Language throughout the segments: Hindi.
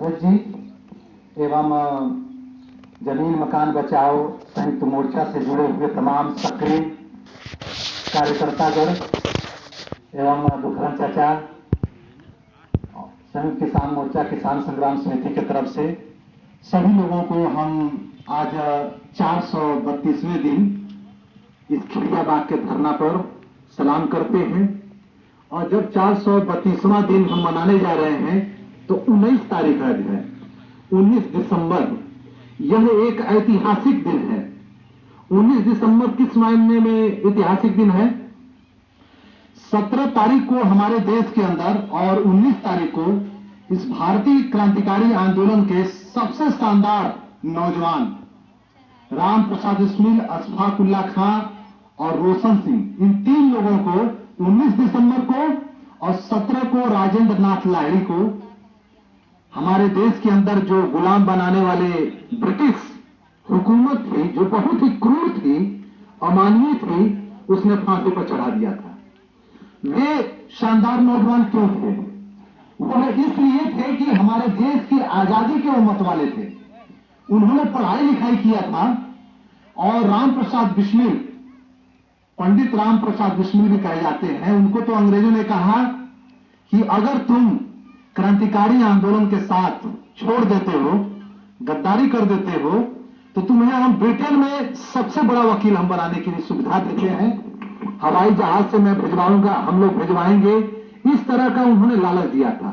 अध्यक्ष जी एवं जमीन मकान बचाओ संयुक्त मोर्चा से जुड़े हुए तमाम सक्रिय कार्यकर्तागण एवं दुखरन चाचा संयुक्त किसान मोर्चा किसान संग्राम समिति की तरफ से सभी लोगों को हम आज 432वें दिन इस खिड़ियाबाग के धरना पर सलाम करते हैं। और जब 432वां दिन हम मनाने जा रहे हैं तो 19 तारीख आज है, 19 दिसंबर। यह एक ऐतिहासिक दिन है। 19 दिसंबर किस मायने में ऐतिहासिक दिन है? 17 तारीख को हमारे देश के अंदर और 19 तारीख को इस भारतीय क्रांतिकारी आंदोलन के सबसे शानदार नौजवान राम प्रसाद बिस्मिल, अशफाक उल्लाह खां और रोशन सिंह, इन तीन लोगों को 19 दिसंबर को और 17 को राजेंद्र नाथ लाहिड़ी को हमारे देश के अंदर जो गुलाम बनाने वाले ब्रिटिश हुकूमत थी, जो बहुत ही क्रूर थी, अमानवीय थी, उसने फांसी पर चढ़ा दिया था। वे शानदार नौजवान क्यों थे? वह इसलिए थे कि हमारे देश की आजादी के वो मत वाले थे। उन्होंने पढ़ाई लिखाई किया था और राम प्रसाद बिस्मिल, पंडित राम प्रसाद बिस्मिल भी कहे जाते हैं, उनको तो अंग्रेजों ने कहा कि अगर तुम क्रांतिकारी आंदोलन के साथ छोड़ देते हो, गद्दारी कर देते हो, तो तुम्हें हम ब्रिटेन में सबसे बड़ा वकील हम बनाने की सुविधा देते हैं, हवाई जहाज से मैं भिजवाऊंगा, हम लोग भिजवाएंगे, इस तरह का उन्होंने लालच दिया था।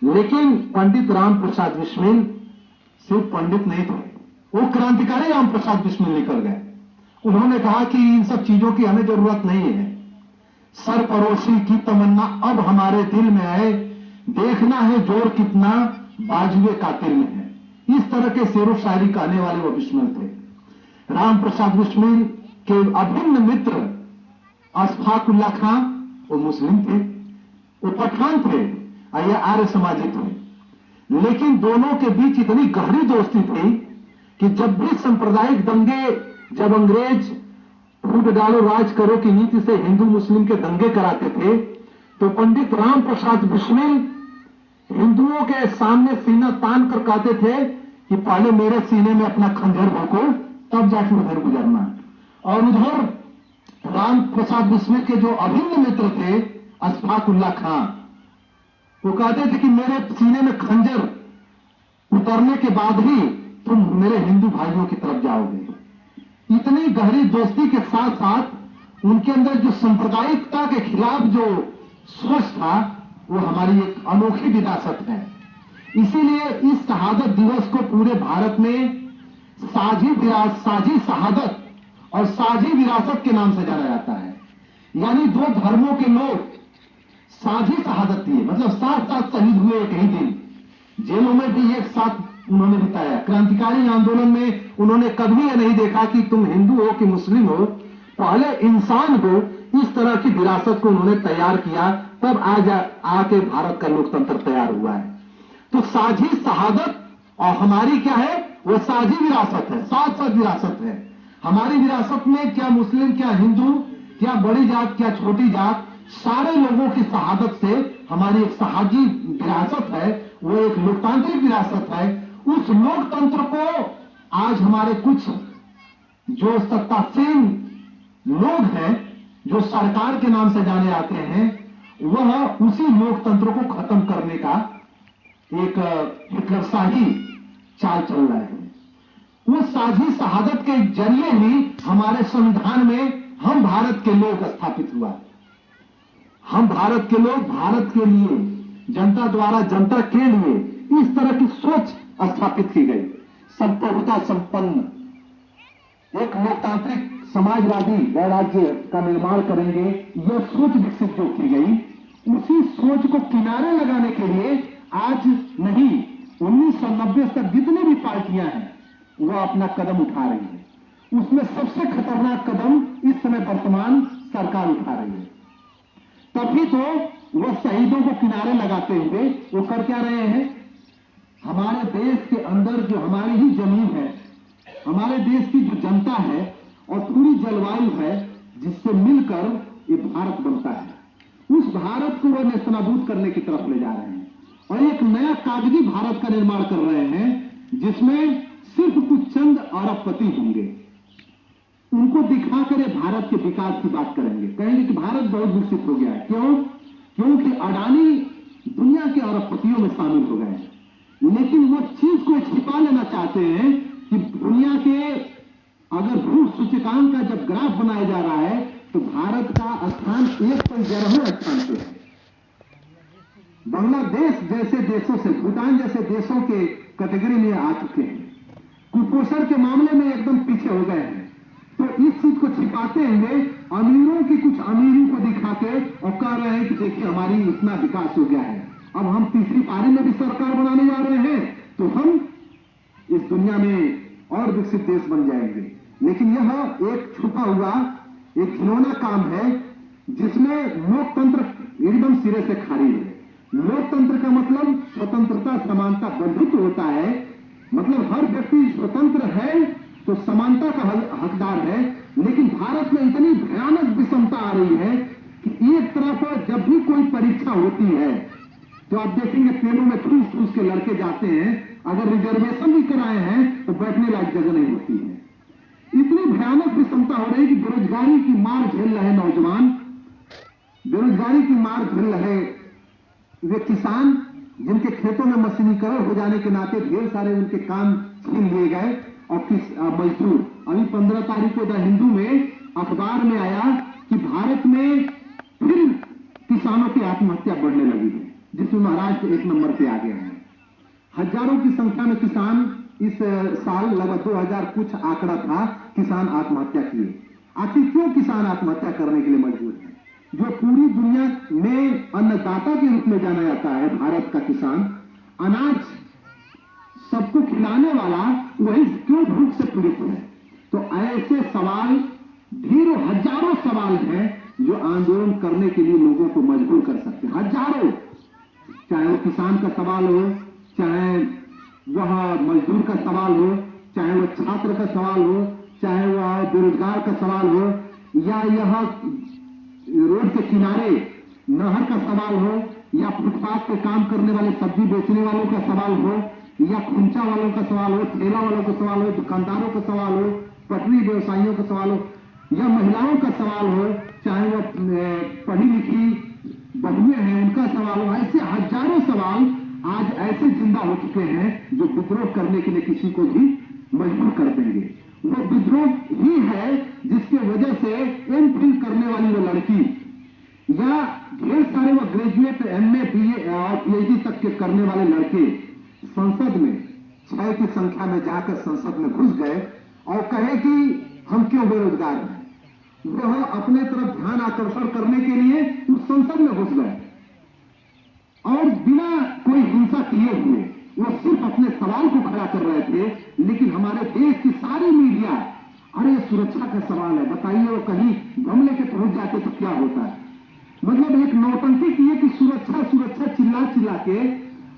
लेकिन पंडित राम प्रसाद बिस्मिल सिर्फ पंडित नहीं थे, वो क्रांतिकारी राम प्रसाद बिस्मिल निकल गए। उन्होंने कहा कि इन सब चीजों की हमें जरूरत नहीं है, सरपरोशी की तमन्ना अब हमारे दिल में है, देखना है जोर कितना बाजुए कातिल में है। इस तरह के शेरो शायरी कहने वाले वो बिस्मिल थे। राम प्रसाद बिस्मिल के अभिन्न मित्र अशफाक उल्लाह खां, वो मुस्लिम थे, वो पठान थे और ये आर्य समाजी थे। लेकिन दोनों के बीच इतनी गहरी दोस्ती थी कि जब भी सांप्रदायिक दंगे, जब अंग्रेज फूट डालो राज करो की नीति से हिंदू मुस्लिम के दंगे कराते थे, तो पंडित राम प्रसाद बिस्मिल हिंदुओं के सामने सीना तान कर कहते थे कि पहले मेरे सीने में अपना खंजर भोंको, तब जाके उधर गुजरना। और उधर राम प्रसाद बिस्मिल के जो अभिन्न मित्र थे अशफाक उल्लाह खां, वो कहते थे कि मेरे सीने में खंजर उतरने के बाद ही तुम मेरे हिंदू भाइयों की तरफ जाओगे। इतनी गहरी दोस्ती के साथ साथ उनके अंदर जो सांप्रदायिकता के खिलाफ जो सोच था, वो हमारी एक अनोखी विरासत है। इसीलिए इस शहादत दिवस को पूरे भारत में साझी शहादत और साझी विरासत के नाम से जाना जाता है। यानी दो धर्मों के लोग साझी शहादत दिए, मतलब साथ साथ शहीद हुए एक ही दिन, जेलों में भी एक साथ उन्होंने बिताया। क्रांतिकारी आंदोलन में उन्होंने कभी यह नहीं देखा कि तुम हिंदू हो कि मुस्लिम हो, पहले इंसान हो। इस तरह की विरासत को उन्होंने तैयार किया, तब आज आके भारत का लोकतंत्र तैयार हुआ है। तो साझी शहादत और हमारी क्या है, वो साझी विरासत है, साथ साथ विरासत है। हमारी विरासत में क्या मुस्लिम, क्या हिंदू, क्या बड़ी जात, क्या छोटी जात, सारे लोगों की शहादत से हमारी एक साझी विरासत है, वो एक लोकतांत्रिक विरासत है। उस लोकतंत्र को आज हमारे कुछ जो सत्तासीन लोग हैं, जो सरकार के नाम से जाने आते हैं, वह उसी लोकतंत्र को खत्म करने का एक हिटलरशाही चाल चल रहा है। उस साझी शहादत के जरिए ही हमारे संविधान में हम भारत के लोग स्थापित हुआ। हम भारत के लोग भारत के लिए, जनता द्वारा जनता के लिए, इस तरह की सोच स्थापित की गई। संप्रभुता संपन्न एक लोकतांत्रिक समाजवादी गणराज्य का निर्माण करेंगे, यह सोच विकसित जो की गई, उसी सोच को किनारे लगाने के लिए आज नहीं 1990 तक जितनी भी पार्टियां हैं वह अपना कदम उठा रही है। उसमें सबसे खतरनाक कदम इस समय वर्तमान सरकार उठा रही है। तभी तो वह शहीदों को किनारे लगाते हुए वो कर क्या रहे हैं, हमारे देश के अंदर जो हमारी ही जमीन है, हमारे देश की जो जनता है और पूरी जलवायु है, जिससे मिलकर ये भारत बनता है, उस भारत को वह नेस्तनाबूद करने की तरफ ले जा रहे हैं। और एक नया कागजी भारत का निर्माण कर रहे हैं जिसमें सिर्फ कुछ चंद अरबपति होंगे। उनको दिखाकर ये भारत के विकास की बात करेंगे, कहेंगे कि भारत बहुत विकसित हो गया है। क्यों? क्योंकि अडानी दुनिया के अरबपतियों में शामिल हो गए हैं। लेकिन वो चीज को छिपा लेना चाहते हैं कि दुनिया के अगर भू सूचकांक का जब ग्राफ बनाया जा रहा है तो भारत का स्थान 111वें स्थान पे है। बांग्लादेश जैसे देशों से, भूटान जैसे देशों के कैटेगरी में आ चुके हैं। कुपोषण के मामले में एकदम पीछे हो गए हैं। तो इस चीज को छिपाते हुए अमीरों की कुछ अमीरी को दिखा के और कह रहे हैं कि देखिए हमारी इतना विकास हो गया है, अब हम तीसरी पारी में भी सरकार बनाने जा रहे हैं तो हम इस दुनिया में और विकसित देश बन जाएंगे। लेकिन यह एक छुपा हुआ एक घिनौना काम है जिसमें लोकतंत्र एकदम सिरे से खारिज है। लोकतंत्र का मतलब स्वतंत्रता, समानता, बंधुत्व होता है। मतलब हर व्यक्ति स्वतंत्र है तो समानता का हकदार है। लेकिन भारत में इतनी भयानक विषमता आ रही है कि एक तरफ जब भी कोई परीक्षा होती है तो आप देखेंगे ट्रेनों में ठूस ठूस के लड़के जाते हैं, अगर रिजर्वेशन भी कराए हैं तो बैठने लायक जगह नहीं होती है। इतनी भयानक विषमता हो रही है कि बेरोजगारी की मार झेल रहे नौजवान, बेरोजगारी की मार झेल रहे वे किसान जिनके खेतों में मशीनीकरण हो जाने के नाते ढेर सारे उनके काम छीन लिए गए, और मजदूर। अभी 15 तारीख को द हिंदू में अखबार में आया कि भारत में फिर किसानों की आत्महत्या बढ़ने लगी है, जिसमें महाराष्ट्र 1 नंबर पे आ गया है। हजारों की संख्या में किसान इस साल लगभग 2000 कुछ आंकड़ा था, किसान आत्महत्या किए। आखिर क्यों किसान आत्महत्या करने के लिए मजबूर है? जो पूरी दुनिया में अन्नदाता के रूप में जाना जाता है भारत का किसान, अनाज सबको खिलाने वाला, वही क्यों भूख से पीड़ित है? तो ऐसे सवाल, ढेरों हजारों सवाल हैं जो आंदोलन करने के लिए लोगों को मजबूर कर सकते हैं। हजारों, चाहे वो किसान का सवाल हो, चाहे वह मजदूर का सवाल हो, चाहे वह छात्र का सवाल हो, चाहे वह बेरोजगार का सवाल हो, या यह रोड के किनारे नहर का सवाल हो, या फुटपाथ पे काम करने वाले सब्जी बेचने वालों का सवाल हो, या खुंचा वालों का सवाल हो, ठेला वालों का सवाल हो, दुकानदारों का सवाल हो, पटरी व्यवसायियों का सवाल हो, या महिलाओं का सवाल हो, चाहे वो पढ़ी लिखी बहुएं हैं उनका सवाल हो। ऐसे हजारों सवाल आज ऐसे जिंदा हो चुके हैं जो विद्रोह करने के लिए किसी को भी मजबूर कर देंगे। वो विद्रोह ही है जिसके वजह से एमफिल करने वाली वो लड़की, या ढेर सारे वो ग्रेजुएट एमए बीए और पीएचडी तक के करने वाले लड़के संसद में 6 की संख्या में जाकर संसद में घुस गए और कहे कि हम क्यों बेरोजगार हैं। वह अपने तरफ ध्यान आकर्षण करने के लिए उस संसद में घुस गए और बिना कोई हिंसा किए हुए वो सिर्फ अपने सवाल को खड़ा कर रहे थे। लेकिन हमारे देश की सारी मीडिया, अरे सुरक्षा का सवाल है, बताइए वो कहीं बम लेके पहुंच जाते तो क्या होता है। मतलब एक नौटंकी की है कि सुरक्षा सुरक्षा चिल्ला चिल्ला के,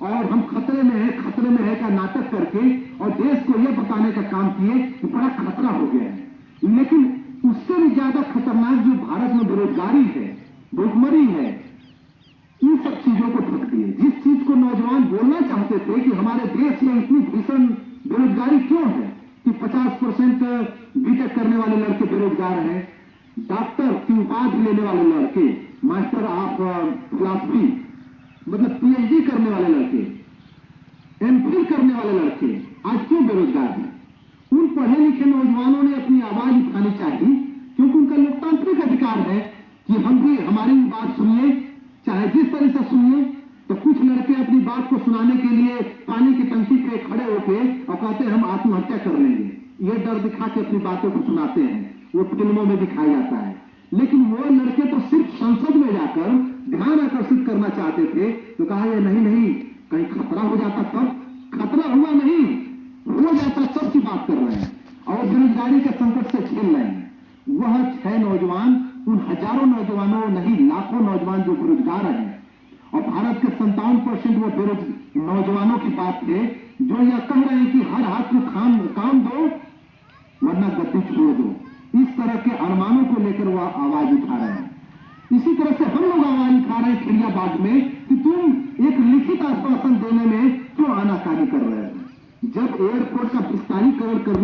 और हम खतरे में है का नाटक करके और देश को यह बताने का काम किए कि बड़ा खतरा हो गया है। लेकिन उससे भी ज्यादा खतरनाक जो भारत में बेरोजगारी है, भूखमरी है, इन सब चीजों को ढक दिए। जिस चीज को नौजवान बोलना चाहते थे कि हमारे देश में इतनी भीषण बेरोजगारी क्यों है कि 50% बीटेक करने वाले लड़के बेरोजगार हैं, डॉक्टर की उपाधि लेने वाले लड़के, मास्टर ऑफ फिलॉसफी मतलब पीएचडी करने वाले लड़के, एमफिल करने वाले लड़के आज क्यों बेरोजगार हैं? उन पढ़े लिखे नौजवानों ने अपनी आवाज उठानी चाहिए, क्योंकि उनका लोकतांत्रिक अधिकार है कि हम भी हमारी बात सुनिए, चाहे जिस तरह से सुनिए। तो कुछ लड़के अपनी बात को सुनाने के लिए पानी की टंकी पे खड़े होके और कहते हैं हम आत्महत्या कर लेंगे, ये डर दिखा के अपनी बातों को सुनाते हैं, वो फिल्मों में दिखाया जाता है। लेकिन वो लड़के तो सिर्फ संसद में जाकर ध्यान आकर्षित करना चाहते थे। तो कहा ये नहीं कहीं खतरा हो जाता, तब खतरा हुआ नहीं, हो जाता तब की बात कर रहे हैं, और बेरोजगारी के संकट से झेल रहे हैं। वह 6 नौजवान उन हजारों नौजवानों नहीं लाखों नौजवान जो बेरोजगार हैं, और भारत के 57% वो नौजवानों की बात थे जो यह कह रहे हैं कि हर हाथ को काम दो वरना गद्दी छोड़ दो। इस तरह के अरमानों को लेकर वह आवाज उठा रहे हैं। इसी तरह से हम लोग आवाज उठा रहे हैं खेड़िया बाग में कि तुम एक लिखित आश्वासन देने में क्यों आनाकानी कर रहे हैं। जब एयरपोर्ट का विस्तारीकरण करने